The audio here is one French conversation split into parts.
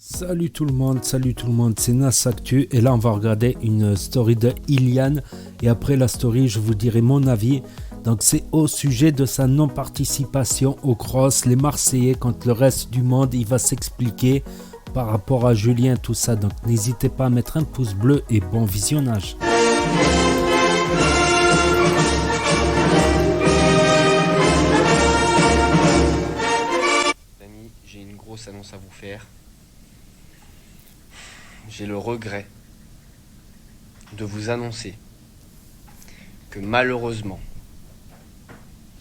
Salut tout le monde, c'est Nas Actu et là on va regarder une story de Ilian et après la story je vous dirai mon avis. Donc c'est au sujet de sa non-participation au cross, les Marseillais contre le reste du monde, il va s'expliquer par rapport à Julien tout ça. Donc n'hésitez pas à mettre un pouce bleu et bon visionnage. Amis, j'ai une grosse annonce à vous faire. J'ai le regret de vous annoncer que malheureusement,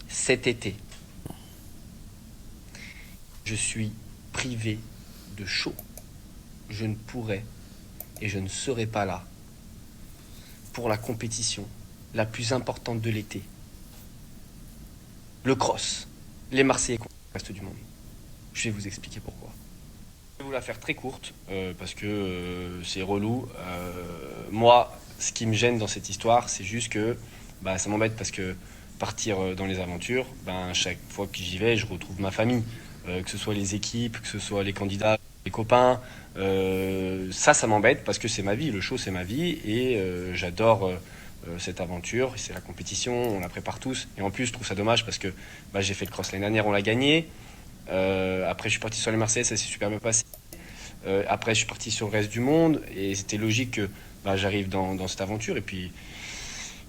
cet été, je suis privé de show. Je ne pourrai et je ne serai pas là pour la compétition la plus importante de l'été. Le cross, les Marseillais contre le reste du monde. Je vais vous expliquer pourquoi. Je vais vous la faire très courte parce que c'est relou. Moi, ce qui me gêne dans cette histoire, c'est juste que ça m'embête parce que partir dans les aventures, chaque fois que j'y vais, je retrouve ma famille. Que ce soit les équipes, que ce soit les candidats, les copains. Ça m'embête parce que c'est ma vie. Le show, c'est ma vie et j'adore cette aventure. C'est la compétition, on la prépare tous. Et en plus, je trouve ça dommage parce que j'ai fait le cross l'année dernière, on l'a gagné. Après, je suis parti sur les Marseillais, ça s'est super bien passé. Après, je suis parti sur le reste du monde et c'était logique que j'arrive dans cette aventure. Et puis,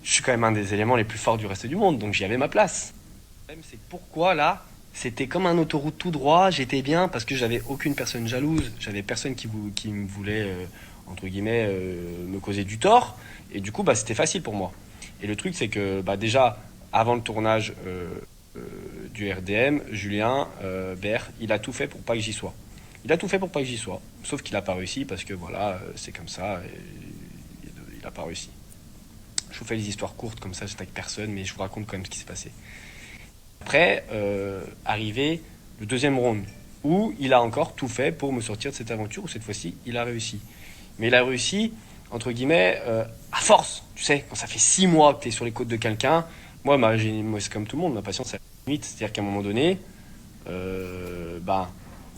je suis quand même un des éléments les plus forts du reste du monde, donc j'y avais ma place. Le problème, c'est pourquoi là, c'était comme un autoroute tout droit, j'étais bien parce que j'avais aucune personne jalouse, j'avais personne qui me voulait, entre guillemets, me causer du tort. Et du coup, c'était facile pour moi. Et le truc, c'est que déjà, avant le tournage du RDM, Julien Bert, il a tout fait pour pas que j'y sois. Il a tout fait pour pas que j'y sois. Sauf qu'il a pas réussi parce que voilà, c'est comme ça. Et il a pas réussi. Je vous fais les histoires courtes comme ça, j'attaque personne, mais je vous raconte quand même ce qui s'est passé. Après, arrivé le deuxième round, où il a encore tout fait pour me sortir de cette aventure, où cette fois-ci, il a réussi. Mais il a réussi, entre guillemets, à force. Tu sais, quand ça fait 6 mois que tu es sur les côtes de quelqu'un, moi c'est comme tout le monde, ma patience, c'est la limite. C'est-à-dire qu'à un moment donné,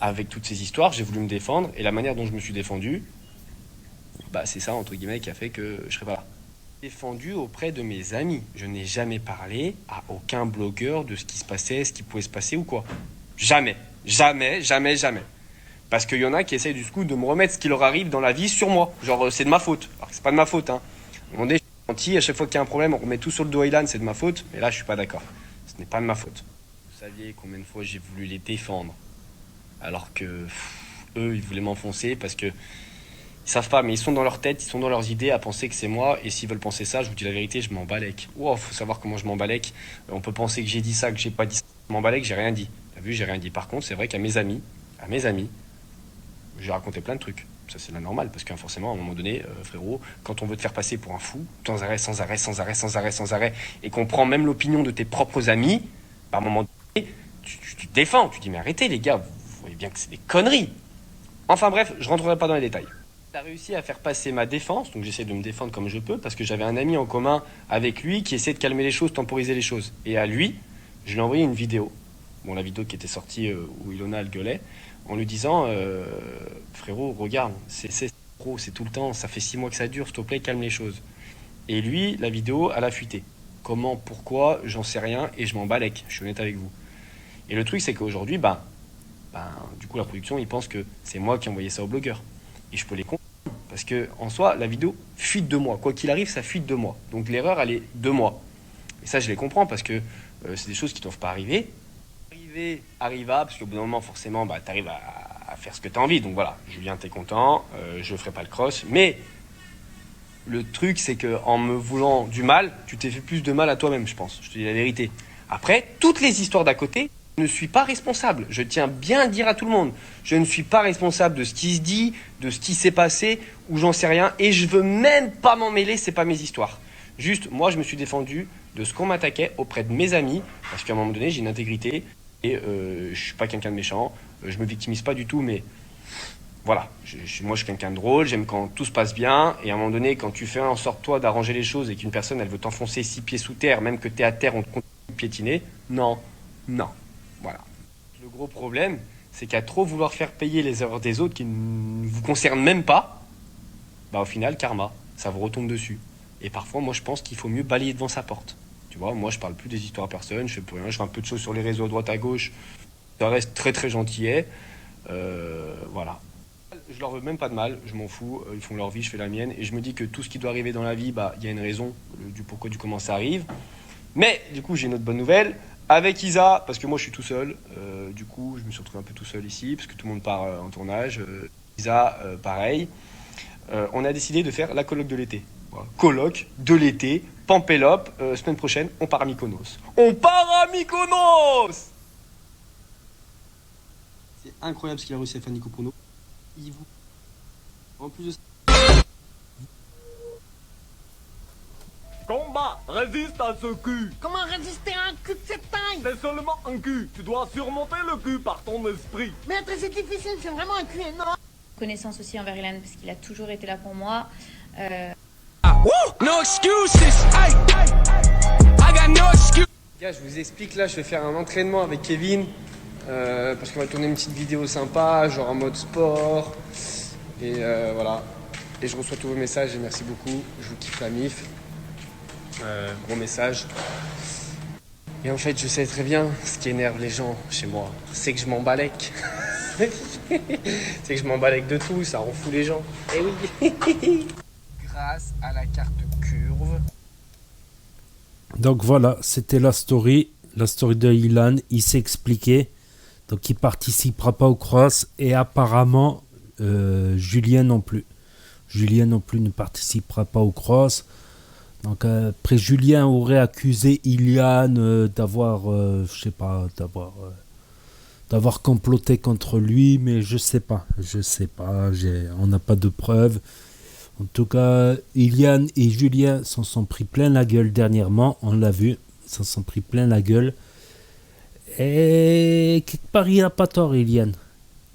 avec toutes ces histoires, j'ai voulu me défendre, et la manière dont je me suis défendu, c'est ça, entre guillemets, qui a fait que je serais pas là. Défendu auprès de mes amis. Je n'ai jamais parlé à aucun blogueur de ce qui se passait, ce qui pouvait se passer ou quoi. Jamais. Jamais, jamais, jamais. Parce qu'il y en a qui essayent du coup de me remettre ce qui leur arrive dans la vie sur moi. Genre, c'est de ma faute. Alors que c'est pas de ma faute, hein. À un moment donné, je suis gentil, à chaque fois qu'il y a un problème, on remet tout sur le dos Ilan, c'est de ma faute. Mais là, je suis pas d'accord. Ce n'est pas de ma faute. Vous saviez combien de fois j'ai voulu les défendre alors que eux, ils voulaient m'enfoncer parce que ils savent pas, mais ils sont dans leur tête, ils sont dans leurs idées à penser que c'est moi. Et s'ils veulent penser ça, je vous dis la vérité, je m'en balèque. Wow, faut savoir comment je m'en balèque. On peut penser que j'ai dit ça, que j'ai pas dit ça. Je m'en balèque, j'ai rien dit. T'as vu, j'ai rien dit. Par contre, c'est vrai qu'à mes amis, j'ai raconté plein de trucs. Ça, c'est la normale, parce que forcément, à un moment donné, frérot, quand on veut te faire passer pour un fou, sans arrêt, sans arrêt, sans arrêt, sans arrêt, sans arrêt, et qu'on prend même l'opinion de tes propres amis, à un moment donné, tu te défends. Tu dis, mais arrêtez, les gars, vous voyez bien que c'est des conneries. Enfin bref, je rentrerai pas dans les détails. Il a réussi à faire passer ma défense, donc j'essaie de me défendre comme je peux, parce que j'avais un ami en commun avec lui qui essaie de calmer les choses, temporiser les choses. Et à lui, je lui ai envoyé une vidéo, la vidéo qui était sortie où Ilona le gueulait, en lui disant frérot, regarde, c'est tout le temps, ça fait 6 mois que ça dure, s'il te plaît, calme les choses. Et lui, la vidéo, elle a fuité. Comment, pourquoi, j'en sais rien, et je m'en balèque, je suis honnête avec vous. Et le truc, c'est qu'aujourd'hui, du coup, la production, ils pensent que c'est moi qui ai envoyé ça au blogueur. Et je peux les comprendre. Parce que en soi, la vidéo fuite de moi. Quoi qu'il arrive, ça fuite de moi. Donc l'erreur, elle est de moi. Et ça, je les comprends parce que c'est des choses qui ne doivent pas arriver. Arriva, parce qu'au bout d'un moment, forcément, tu arrives à faire ce que tu as envie. Donc voilà, Julien, t'es content, je ne ferai pas le cross. Mais le truc, c'est qu'en me voulant du mal, tu t'es fait plus de mal à toi-même, je pense. Je te dis la vérité. Après, toutes les histoires d'à côté, je ne suis pas responsable. Je tiens bien à le dire à tout le monde. Je ne suis pas responsable de ce qui se dit, de ce qui s'est passé, ou j'en sais rien. Et je veux même pas m'en mêler, c'est pas mes histoires. Juste, moi, je me suis défendu de ce qu'on m'attaquait auprès de mes amis, parce qu'à un moment donné, j'ai une intégrité, et je suis pas quelqu'un de méchant. Je me victimise pas du tout, mais voilà. Moi, je suis quelqu'un de drôle, j'aime quand tout se passe bien, et à un moment donné, quand tu fais en sorte, toi, d'arranger les choses, et qu'une personne, elle veut t'enfoncer 6 pieds sous terre, même que t'es à terre, on te continue de piétiner, non. Voilà. Le gros problème, c'est qu'à trop vouloir faire payer les erreurs des autres qui ne vous concernent même pas, bah au final, karma, ça vous retombe dessus. Et parfois, moi, je pense qu'il faut mieux balayer devant sa porte. Tu vois, moi, je parle plus des histoires à personne, je fais plus rien, je fais un peu de choses sur les réseaux à droite à gauche. Ça reste très très gentillet. Voilà. Je leur veux même pas de mal, je m'en fous, ils font leur vie, je fais la mienne. Et je me dis que tout ce qui doit arriver dans la vie, bah, il y a une raison du pourquoi, du comment ça arrive. Mais du coup, j'ai une autre bonne nouvelle. Avec Isa, parce que moi je suis tout seul, du coup, je me suis retrouvé un peu tout seul ici, parce que tout le monde part en tournage. Isa, pareil. On a décidé de faire la colloque de l'été. Voilà. Colloque de l'été, Pampélope, semaine prochaine, on part à Mykonos. On part à Mykonos! C'est incroyable ce qu'il a réussi à faire Nico pour nous. En plus de ça, Combat, résiste à ce cul. Comment résister à un cul de cette taille? C'est seulement un cul. Tu dois surmonter le cul par ton esprit. Maître, c'est difficile, c'est vraiment un cul énorme. Connaissance aussi envers Ilan parce qu'il a toujours été là pour moi. No excuses. Hey, I got no excuses. gars, je vous explique là, je vais faire un entraînement avec Kevin. Parce qu'on va tourner une petite vidéo sympa, genre en mode sport. Et voilà. Et je reçois tous vos messages et merci beaucoup. Je vous kiffe la mif. Gros message. Et en fait, je sais très bien ce qui énerve les gens chez moi. C'est que je m'embalèque. C'est que je m'embalèque de tout, ça rend fou les gens. Eh oui. Grâce à la carte curve. Donc voilà, c'était la story de Ilan. Il s'est expliqué. Donc il participera pas au cross. Et apparemment, Julien non plus. Julien non plus ne participera pas au cross. Donc après, Julien aurait accusé Ilian d'avoir, je sais pas, d'avoir comploté contre lui, mais je sais pas, on n'a pas de preuves. En tout cas, Ilian et Julien s'en sont pris plein la gueule dernièrement, on l'a vu, ils s'en sont pris plein la gueule. Et quelque part, il n'a pas tort, Ilian.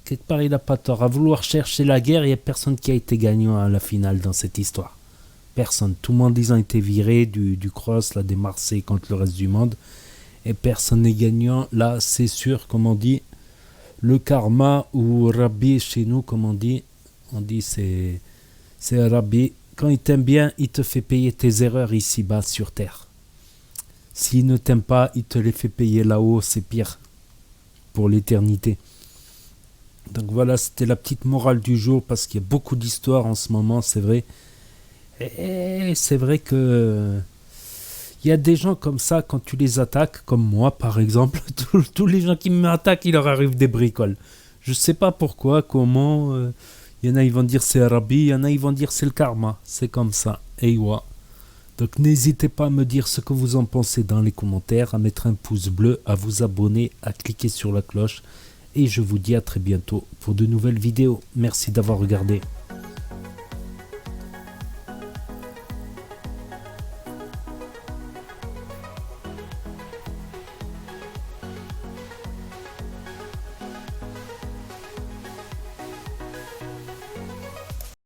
Quelque part, il n'a pas tort. À vouloir chercher la guerre, il n'y a personne qui a été gagnant à la finale dans cette histoire. Personne. Tout le monde, ils ont été virés du cross, là, des Marseillais contre le reste du monde. Et personne n'est gagnant. Là, c'est sûr, comme on dit, le karma ou Rabbi chez nous, comme on dit c'est Rabbi. Quand il t'aime bien, il te fait payer tes erreurs ici-bas sur terre. S'il ne t'aime pas, il te les fait payer là-haut, c'est pire. Pour l'éternité. Donc voilà, c'était la petite morale du jour, parce qu'il y a beaucoup d'histoires en ce moment, c'est vrai. Et c'est vrai que il y a des gens comme ça, quand tu les attaques, comme moi par exemple, tous les gens qui m'attaquent, il leur arrive des bricoles. Je sais pas pourquoi, comment. Il y en a, ils vont dire c'est Rabbi, il y en a, ils vont dire c'est le karma. C'est comme ça. Et ouais. Donc n'hésitez pas à me dire ce que vous en pensez dans les commentaires, à mettre un pouce bleu, à vous abonner, à cliquer sur la cloche. Et je vous dis à très bientôt pour de nouvelles vidéos. Merci d'avoir regardé.